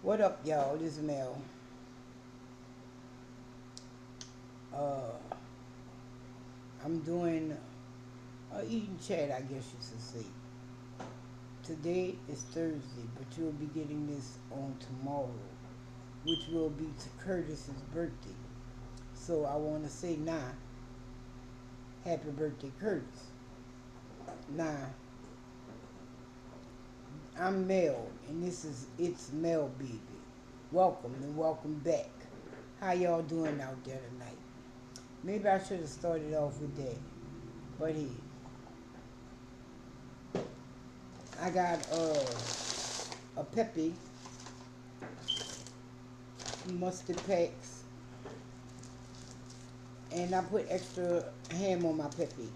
What up, y'all? This is Mel. Uh, I'm doing a eating chat, I guess you should say. Today is Thursday, but you'll be getting this on tomorrow, which will be to Curtis's birthday. So I want to say now, happy birthday, Curtis. Now, I'm Mel, and this is It's Mel Baby. Welcome and welcome back. How y'all doing out there tonight? Maybe I should have started off with that. But hey, I got a Pepe mustard packs, and I put extra ham on my Pepe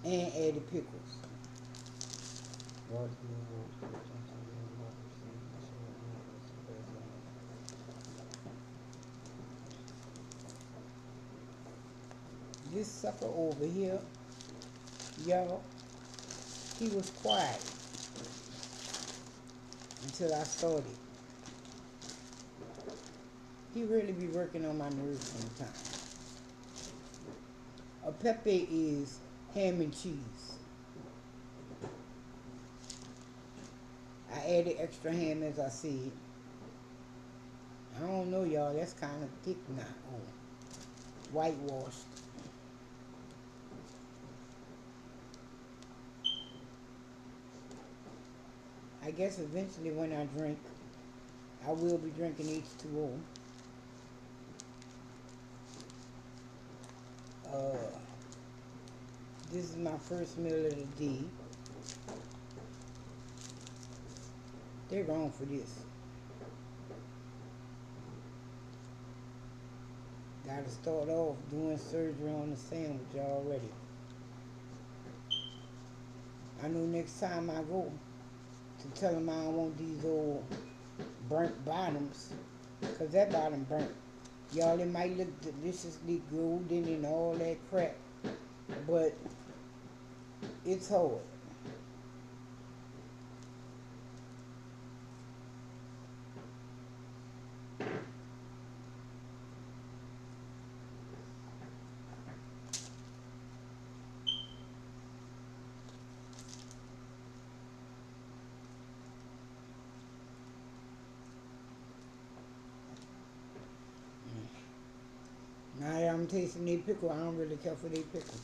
and added pickles. This sucker over here, y'all, he was quiet until I started. He really be working on my nerves sometimes. A Pepe is ham and cheese. I added extra ham as I said. I don't know, y'all. That's kind of thick now. Oh, whitewashed. I guess eventually when I drink, I will be drinking H2O. This is my first meal of the day. They're wrong for this. Gotta start off doing surgery on the sandwich already. I know next time I go to tell them I don't want these old burnt bottoms, because that bottom burnt. Y'all, it might look deliciously golden and all that crap, but it's hard. Now that I'm tasting their pickle, I don't really care for their pickle.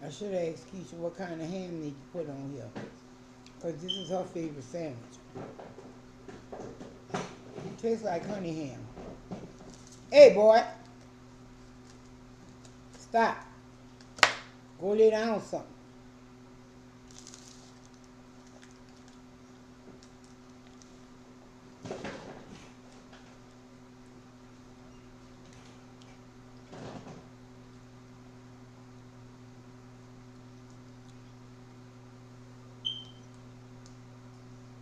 I should have asked Keisha what kind of ham did you put on here, because this is her favorite sandwich. It tastes like honey ham. Hey, boy, stop. Go lay down something.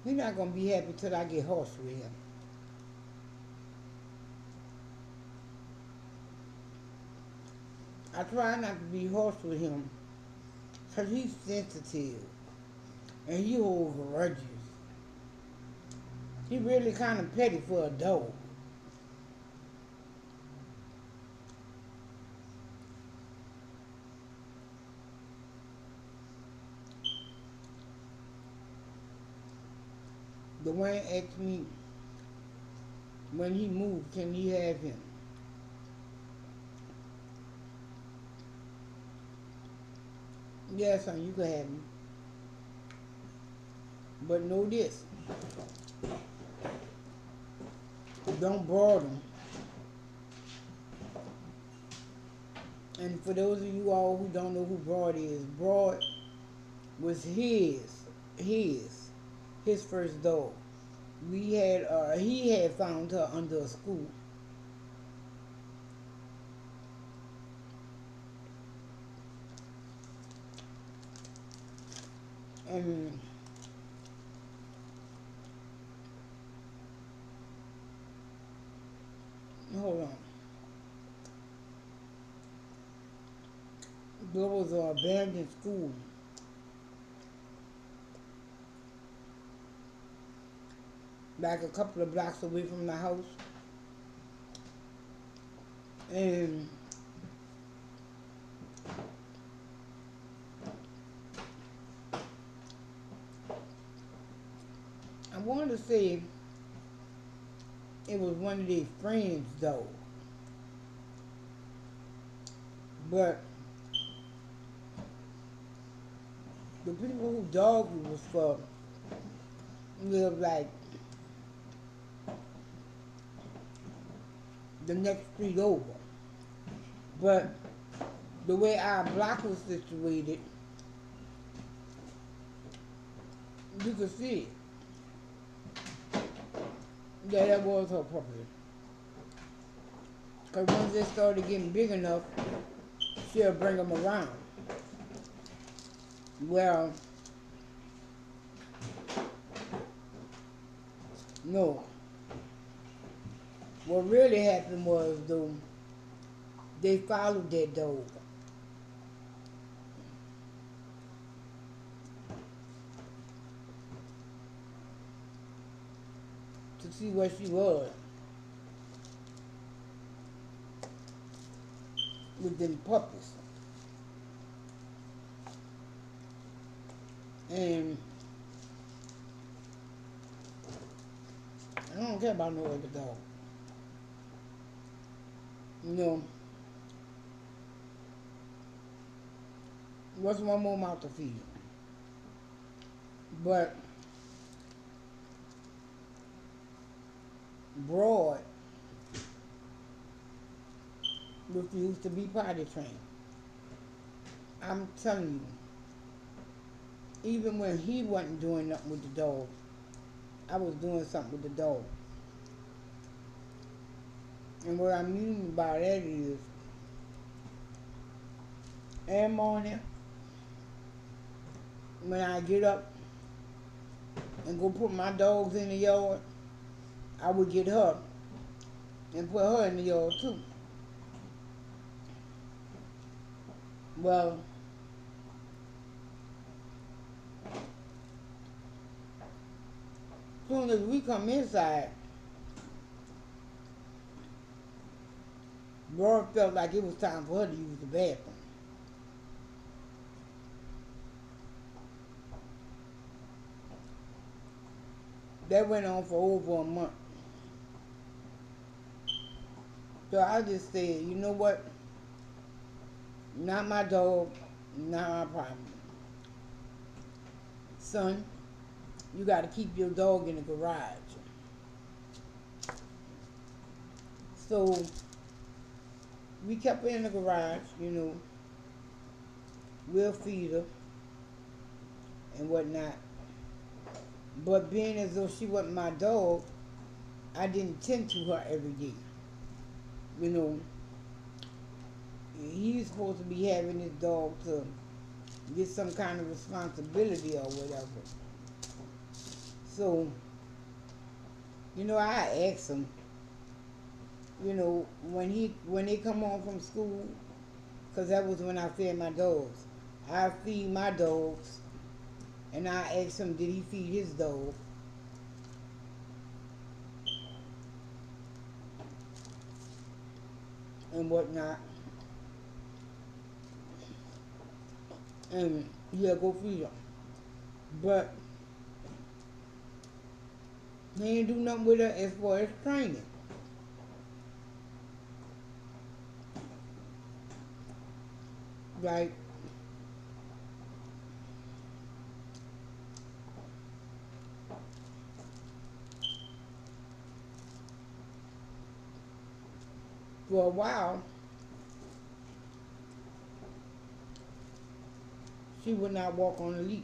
He's not going to be happy till I get hoarse with him. I try not to be harsh with him because he's sensitive and he holds grudges. He really kind of petty for a dog. The one asked me when he moved, can he have him? Yeah, son, you can have him. But know this, don't broad him And for those of you all who don't know who Broad is, Broad was his, his first dog. He had found her under a school. And hold on, there was an abandoned school like a couple of blocks away from the house, and I want to say it was one of their friends though, but the people who dog was for lived like the next street over. But the way our block was situated, you could see it. Yeah, that was her property. Because once they started getting big enough, she'll bring them around. Well, no. What really happened was, though, they followed that dog. To see what she was with them puppies. And I don't care about no other dog. You know, what's one more mouth to feed? But Broad refused to be potty trained. I'm telling you, even when he wasn't doing nothing with the dog, I was doing something with the dog. And what I mean by that is, every morning when I get up and go put my dogs in the yard, I would get her and put her in the yard too. Well, as soon as we come inside, Laura felt like it was time for her to use the bathroom. That went on for over a month. So I just said, you know what? Not my dog, not my problem. Son, you got to keep your dog in the garage. So we kept her in the garage, you know. We'll feed her and whatnot. But being as though she wasn't my dog, I didn't tend to her every day. You know, he's supposed to be having his dog to get some kind of responsibility or whatever. So, you know, I asked him, you know, when they come home from school, because that was when I fed my dogs. I feed my dogs, and I asked him, did he feed his dog? And whatnot. And he'll go feed him. But he ain't do nothing with her as far as training. Like, for a while, She would not walk on a leash.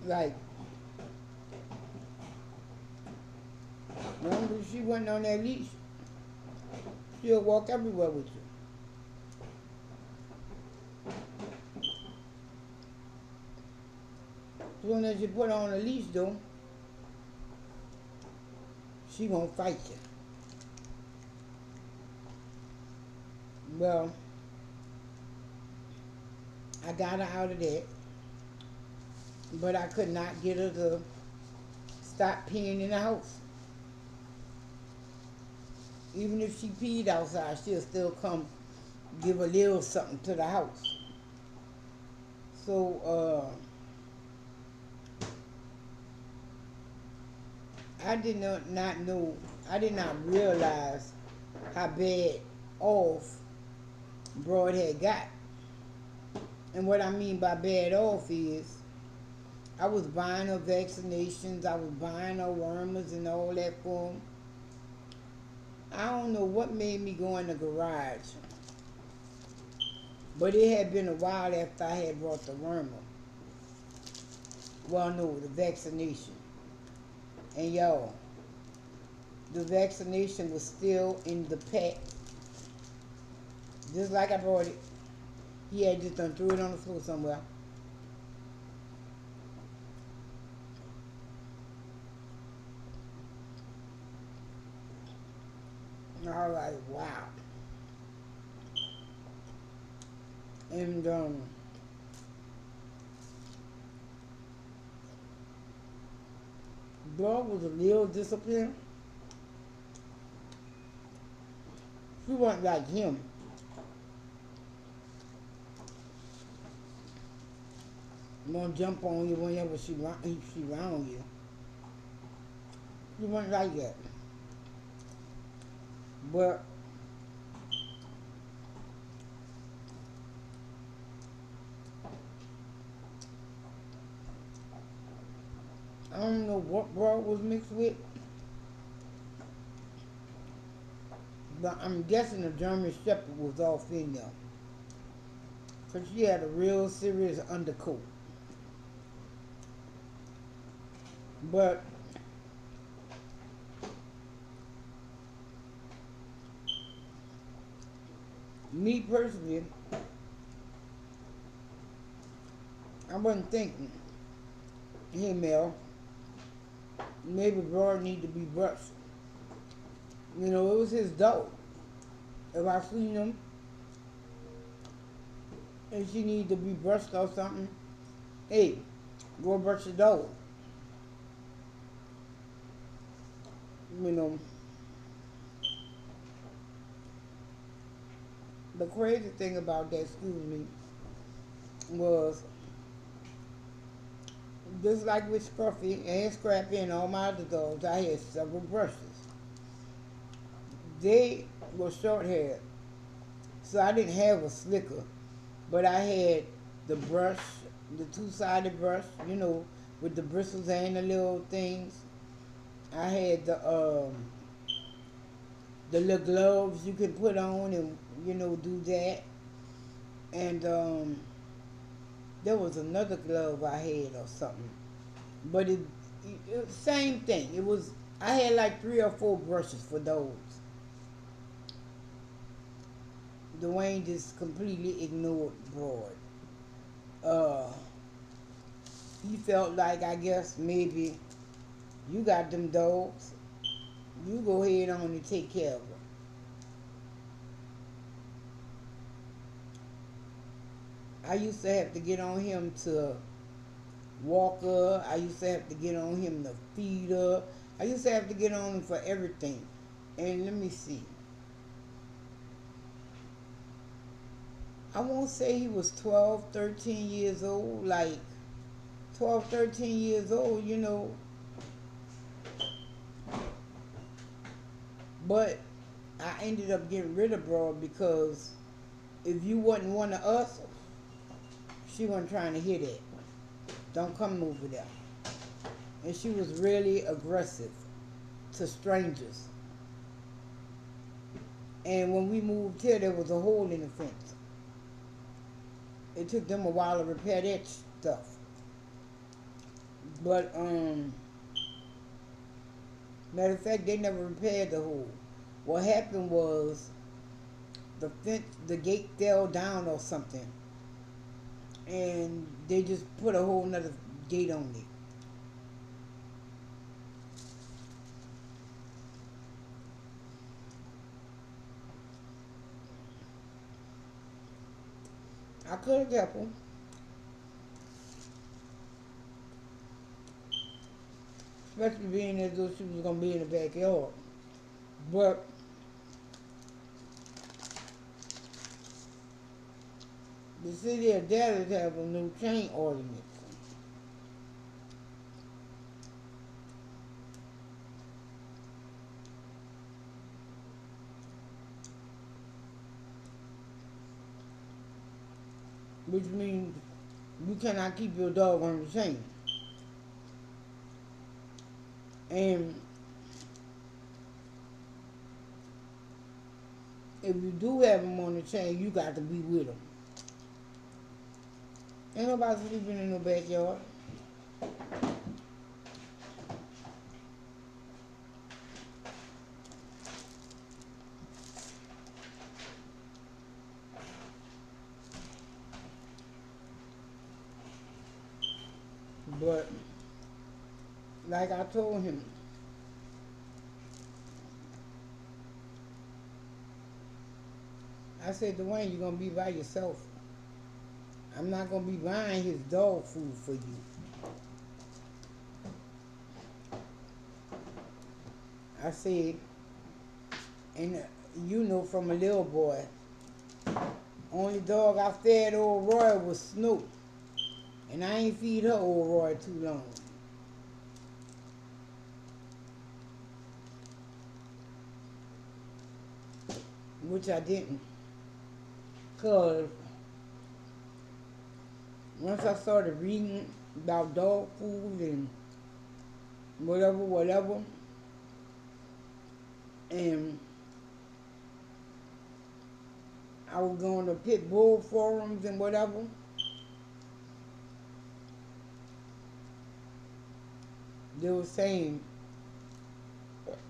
Like, long as she wasn't on that leash, she'll walk everywhere with you. As soon as you put her on a leash, though, she gonna fight you. Well, I got her out of that, but I could not get her to stop peeing in the house. Even if she peed outside, she'll still come give a little something to the house. So I did not know, I did not realize how bad off Broad had got. And what I mean by bad off is I was buying her vaccinations, I was buying her wormers and all that for them. I don't know what made me go in the garage, but it had been a while after I had brought the wormer. Well, no, the vaccination. And y'all, the vaccination was still in the pack. Just like I brought it. He had just done threw it on the floor somewhere. And I was like, wow. And dog was a little disciplined. She wasn't like him. Gonna jump on you whenever she round you. She wasn't like that. But I don't know what Broad was mixed with, but I'm guessing the German Shepherd was all female. Because she had a real serious undercoat. But me personally, I wasn't thinking, hey Mel, maybe Broad need to be brushed. You know, it was his dog. If I seen him and she need to be brushed or something, hey, go brush the dog. You know, the crazy thing about that, excuse me, was just like with Scruffy and Scrappy and all my other dogs, I had several brushes. They were short haired, so I didn't have a slicker, but I had the brush, the two-sided brush, you know, with the bristles and the little things. I had the little gloves you can put on and, you know, do that. And there was another glove I had or something. But it same thing. It was, I had like 3 or 4 brushes for those. Dwayne just completely ignored Broad. He felt like, I guess, maybe you got them dogs. You go ahead on and take care of them. I used to have to get on him to walk her. I used to have to get on him to feed her. I used to have to get on him for everything. And let me see. I won't say he was 12, 13 years old. Like 12, 13 years old, you know. But I ended up getting rid of Broad because if you wasn't one of us, she wasn't trying to hear that. Don't come over there. And she was really aggressive to strangers. And when we moved here, there was a hole in the fence. It took them a while to repair that stuff. But matter of fact, they never repaired the hole. What happened was the fence, the gate fell down or something, and they just put a whole nother gate on it. I could have kept them, especially being as though she was gonna be in the backyard. But the city of Dallas have a new chain ordinance, which means you cannot keep your dog on the chain. And if you do have them on the chain, you got to be with them. Ain't nobody sleeping in no backyard. But like I told him, I said, Dwayne, you're gonna be by yourself. I'm not gonna be buying his dog food for you. I said, and you know from a little boy, only dog I fed old Roy was Snoop. And I ain't feed her old Roy too long. Which I didn't. Because once I started reading about dog food and whatever, and I was going to pit bull forums and whatever, they were saying,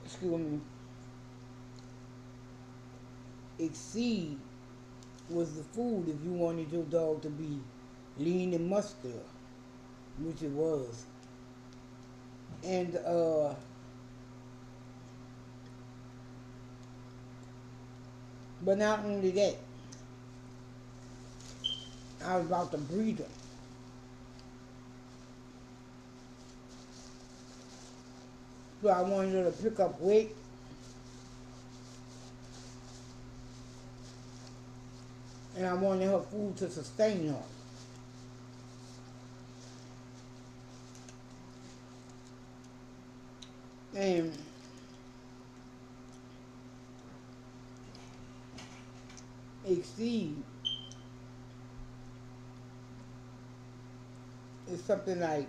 excuse me, exceed was the food if you wanted your dog to be lean and muscular, which it was. And but not only that, I was about to breed her. So I wanted her to pick up weight, and I wanted her food to sustain her. And exceed is something like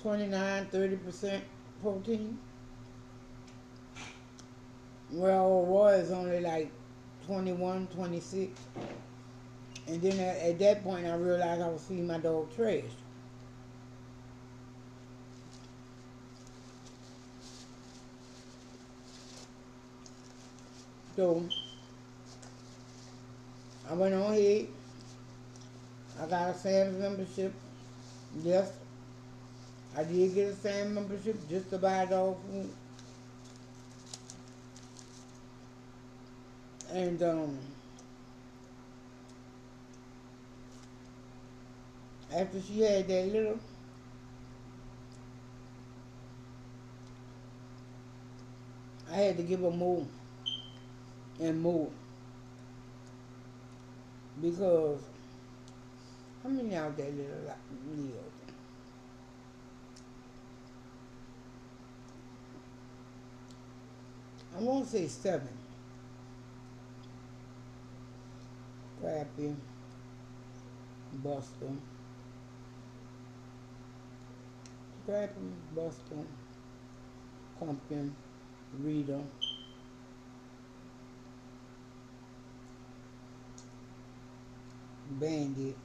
29-30% protein. Well, Roy is only like 21, 26. And then at that point, I realized I was feeding my dog trash. So I went on ahead. I got a Sam's membership. Yes, I did get a Sam's membership just to buy dog food. And after she had that little, I had to give her more and more. Because how many out there little live? I won't say 7. Pepe, Buster, Pepe, Buster, Pumpkin, Rita, Bandit.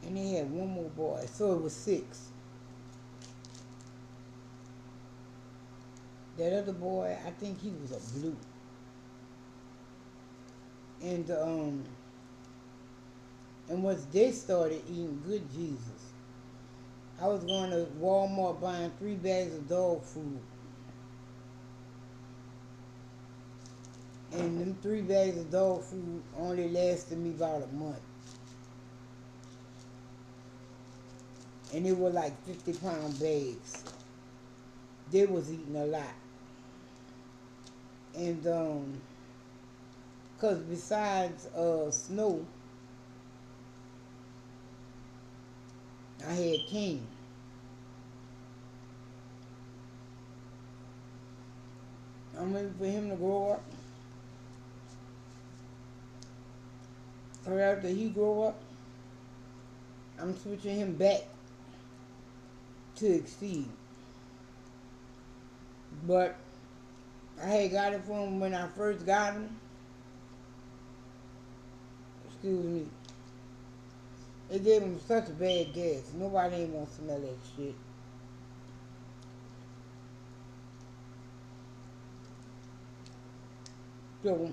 And they had one more boy, so it was six. That other boy, I think he was a blue. And once they started eating, good Jesus, I was going to Walmart buying 3 bags of dog food. And them 3 bags of dog food only lasted me about a month. And they were like 50-pound bags. They was eating a lot. And cause besides Snow, I had King. I'm ready for him to grow up. Or after he grow up, I'm switching him back to Exceed. But I had got it for him when I first got him. Excuse me. It gave him such bad gas. Nobody ain't gonna smell that shit. So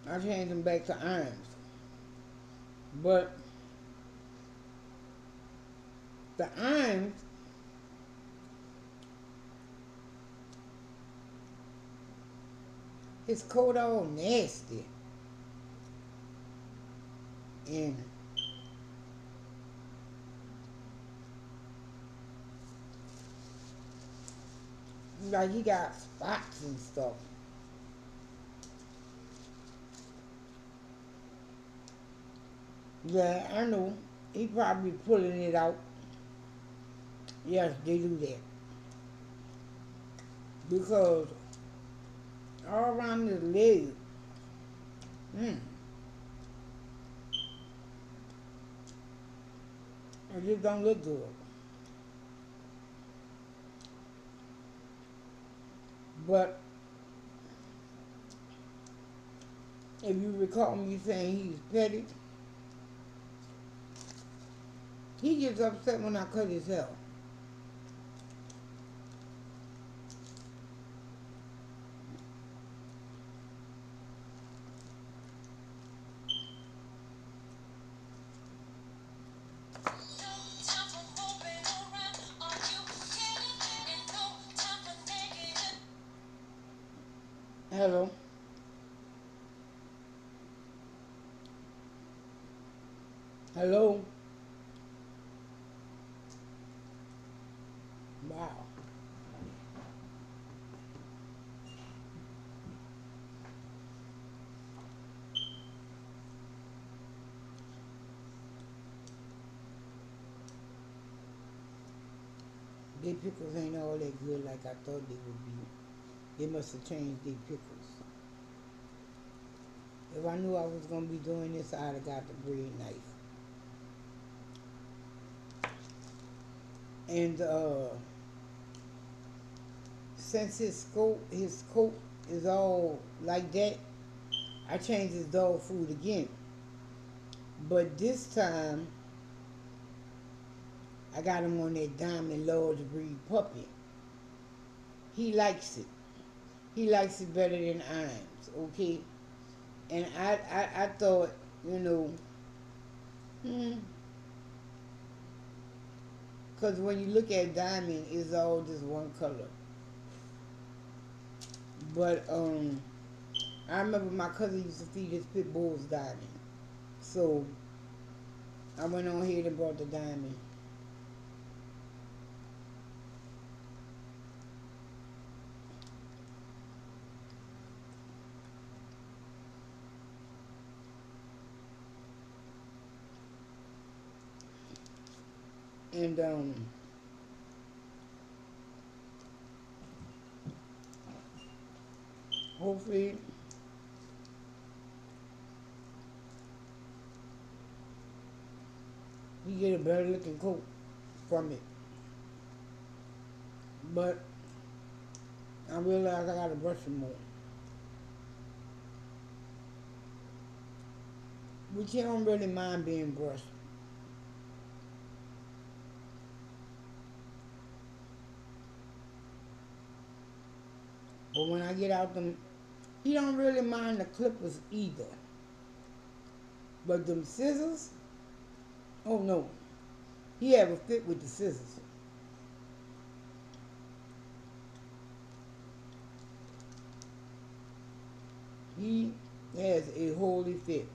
I changed him back to Irons. But the Irons, his coat all nasty. And like he got spots and stuff. Yeah, I know. He probably pulling it out. Yes, they do that. Because all around his leg, it just don't look good. But if you recall me saying he's petty, he gets upset when I cut his hair. Hello? Hello? Wow. Their pickles ain't all that good like I thought they would be. They must have changed their pickles. If I knew I was going to be doing this, I'd have got the bread knife. And since his coat is all like that, I changed his dog food again. But this time, I got him on that Diamond Large Breed puppy. He likes it. He likes it better than Iams, okay? And I thought, because when you look at Diamond, it's all just one color. But I remember my cousin used to feed his pit bulls Diamond. So I went on ahead and bought the Diamond. And hopefully he get a better looking coat from it. But I realized I gotta brush him more. which he don't really mind being brushed. But when I get out them, he don't really mind the clippers either. But them scissors, oh no, he have a fit with the scissors. He has a holy fit.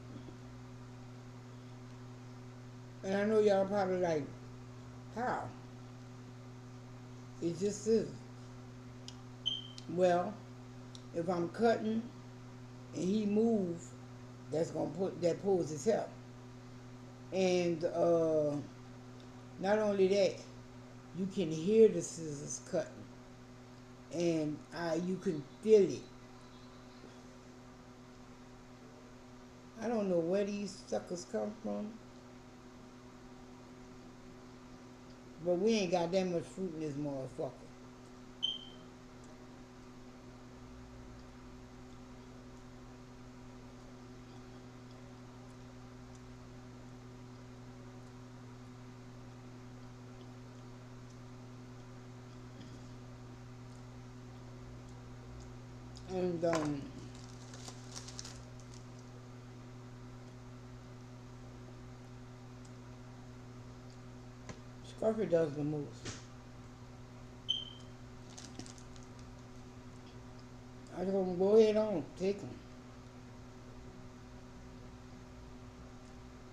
And I know y'all probably like, how? It's just scissors. Well, if I'm cutting and he move, that's gonna put that pulls his help. And not only that, you can hear the scissors cutting, and you can feel it. I don't know where these suckers come from, but we ain't got that much fruit in this motherfucker. And Scruffy does the most. I told him, go ahead on, take him.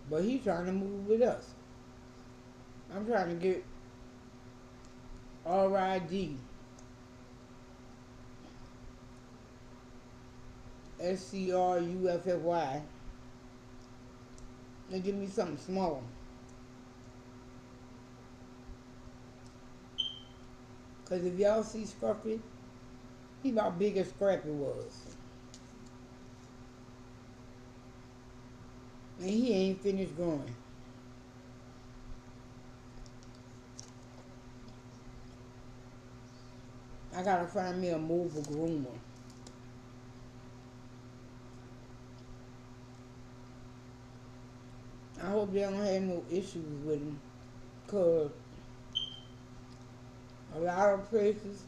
But he's trying to move with us. I'm trying to get RID, SCRUFFY, and give me something small. Because if y'all see Scruffy, he about big as Scrappy was. And he ain't finished growing. I gotta find me a mobile groomer. I hope they don't have no issues with him. Because a lot of places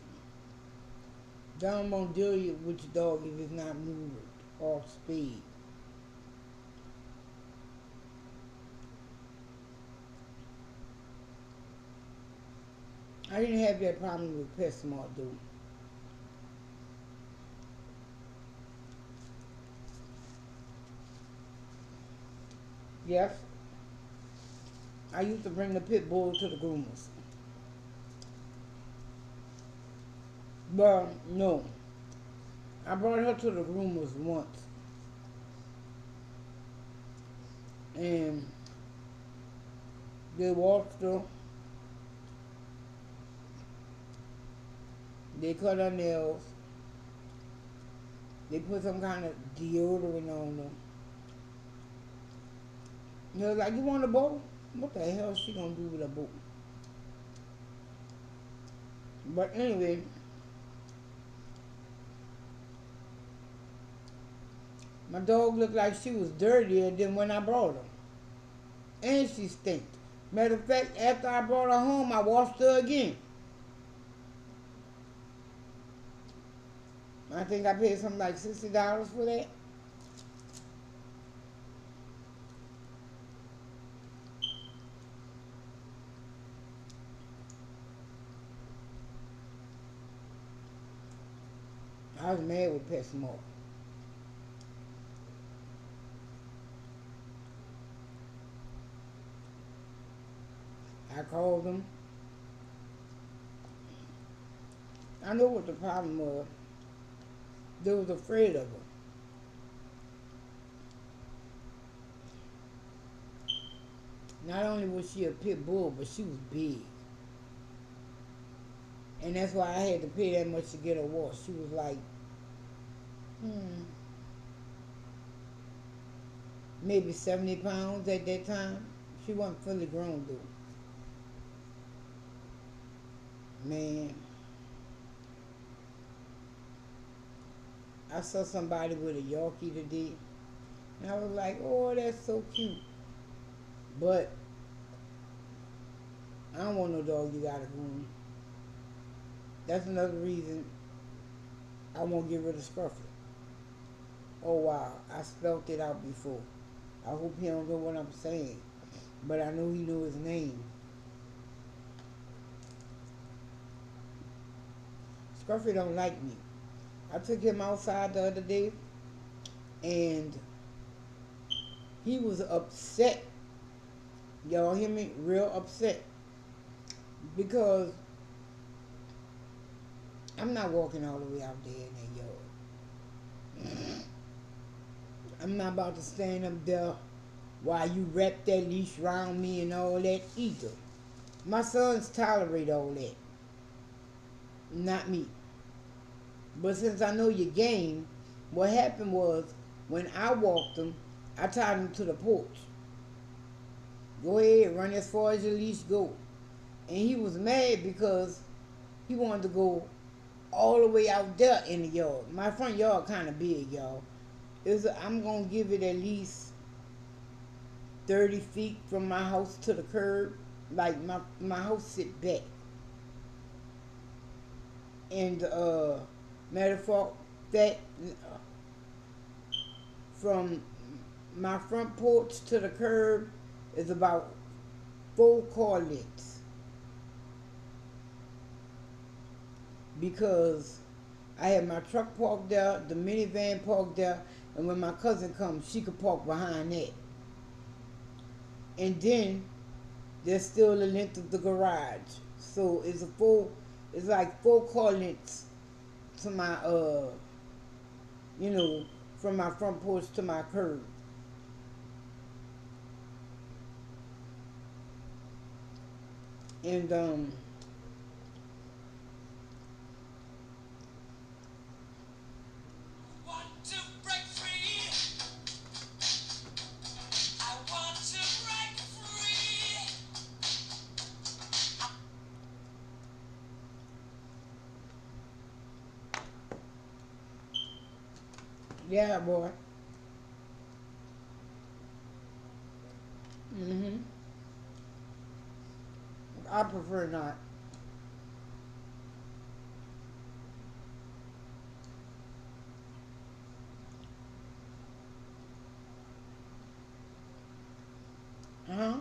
don't want to deal with your dog if it's not moved off speed. I didn't have that problem with PetSmart, though. Yes, I used to bring the pit bull to the groomers. But no, I brought her to the groomers once. And they walked her, they cut her nails, they put some kind of deodorant on her. And they was like, you want a bow? What the hell is she gonna do with a bow? But anyway, my dog looked like she was dirtier than when I brought her. And she stinked. Matter of fact, after I brought her home, I washed her again. I think I paid something like $60 for that. I was mad with PetSmart. I called them. I know what the problem was. They was afraid of her. Not only was she a pit bull, but she was big. And that's why I had to pay that much to get her washed. She was like, maybe 70 pounds at that time. She wasn't fully grown though. Man, I saw somebody with a Yorkie today. And I was like, oh, that's so cute. But I don't want no dog you gotta groom. That's another reason I won't get rid of Scruffy. Oh wow, I spelt it out before. I hope he don't know what I'm saying. But I know he knew his name. Scruffy don't like me. I took him outside the other day and he was upset. Y'all hear me? Real upset. Because I'm not walking all the way out there in that yard. I'm not about to stand up there while you wrap that leash around me and all that either. My sons tolerate all that. Not me. But since I know your game, what happened was when I walked him, I tied him to the porch. Go ahead, run as far as your leash go. And he was mad because he wanted to go all the way out there in the yard. My front yard kind of big, y'all. I'm gonna give it at least 30 feet from my house to the curb. Like my house sit back. And matter of fact, that from my front porch to the curb is about 4 car lengths. Because I had my truck parked there, the minivan parked there, and when my cousin comes, she could park behind that. And then there's still the length of the garage. So it's like 4 car lengths to my you know, from my front porch to my curb. And want to break free. I want to break free. Yeah, boy. Mhm. I prefer not. Huh?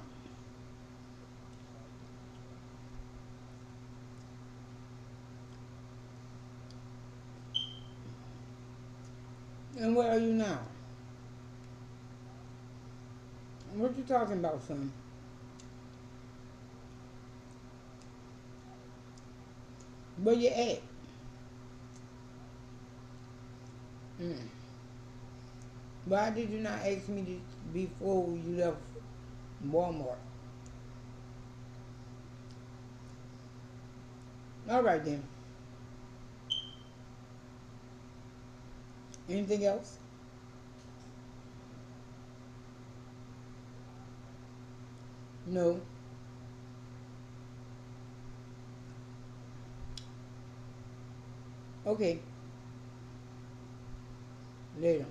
And where are you now? What you talking about, son? Where you at? Mm. Why did you not ask me this before you left Walmart? All right then. Anything else? No. Okay. Later.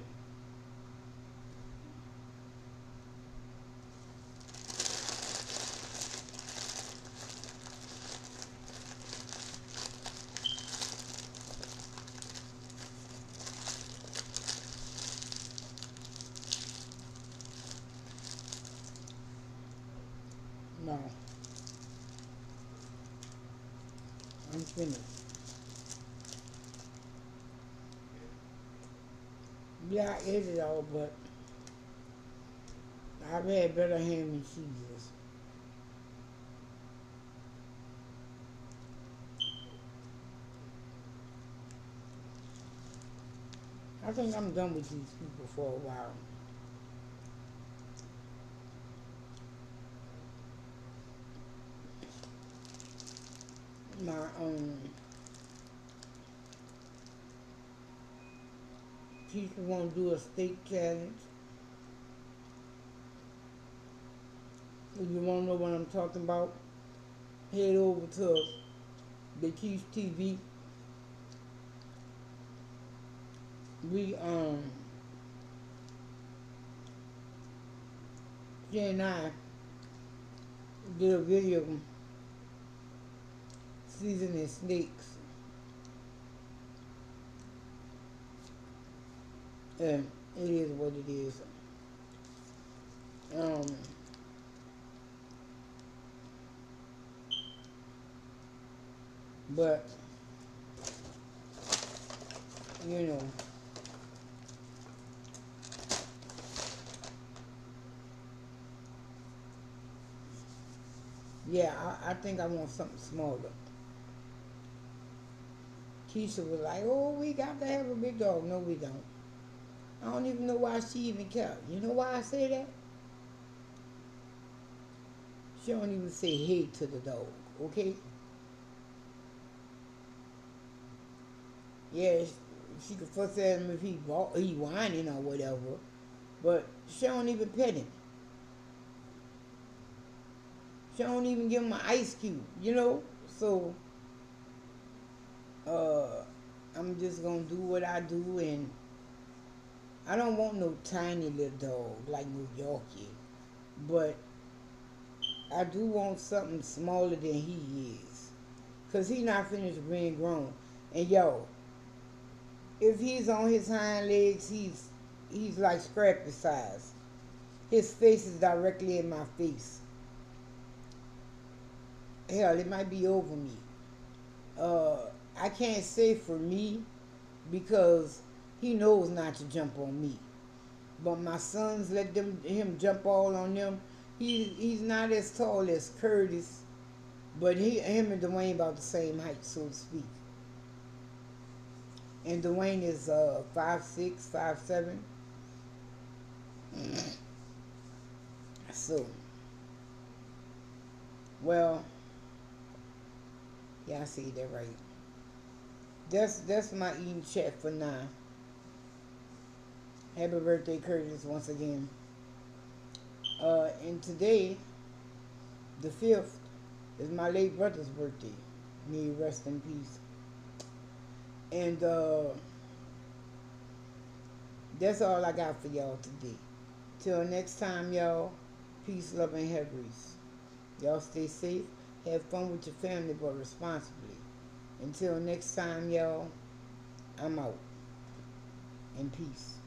No, I'm finished. Yeah, I ate it all, but I've had better ham and cheeses. I think I'm done with these people for a while. My people want to do a steak challenge. If you want to know what I'm talking about, head over to the Keith TV. We She and I did a video seasoning snakes, and it is what it is. Um, but you know, yeah, I think I want something smaller. Keisha was like, "Oh, we got to have a big dog." No, we don't. I don't even know why she even cared. You know why I say that? She don't even say hey to the dog. Okay? Yeah, she could fuss at him if he whining or whatever, but she don't even pet him. She don't even give him an ice cube. You know? So, uh, I'm just gonna do what I do, and I don't want no tiny little dog like New Yorkie, but I do want something smaller than he is. Because he not finished being grown. And yo, if he's on his hind legs, he's like Scrappy size. His face is directly in my face. Hell, it might be over me. Uh, I can't say for me because he knows not to jump on me. But my sons let him jump all on them. He's not as tall as Curtis, but him and Dwayne about the same height, so to speak. And Dwayne is 5'6", 5'7". So, well, yeah, I see that right. That's my eating chat for now. Happy birthday, Curtis, once again. And today, the 5th, is my late brother's birthday. May he rest in peace. And that's all I got for y'all today. Till next time, y'all, peace, love, and hair grease. Y'all stay safe. Have fun with your family, but responsibly. Until next time, y'all, I'm out. And peace.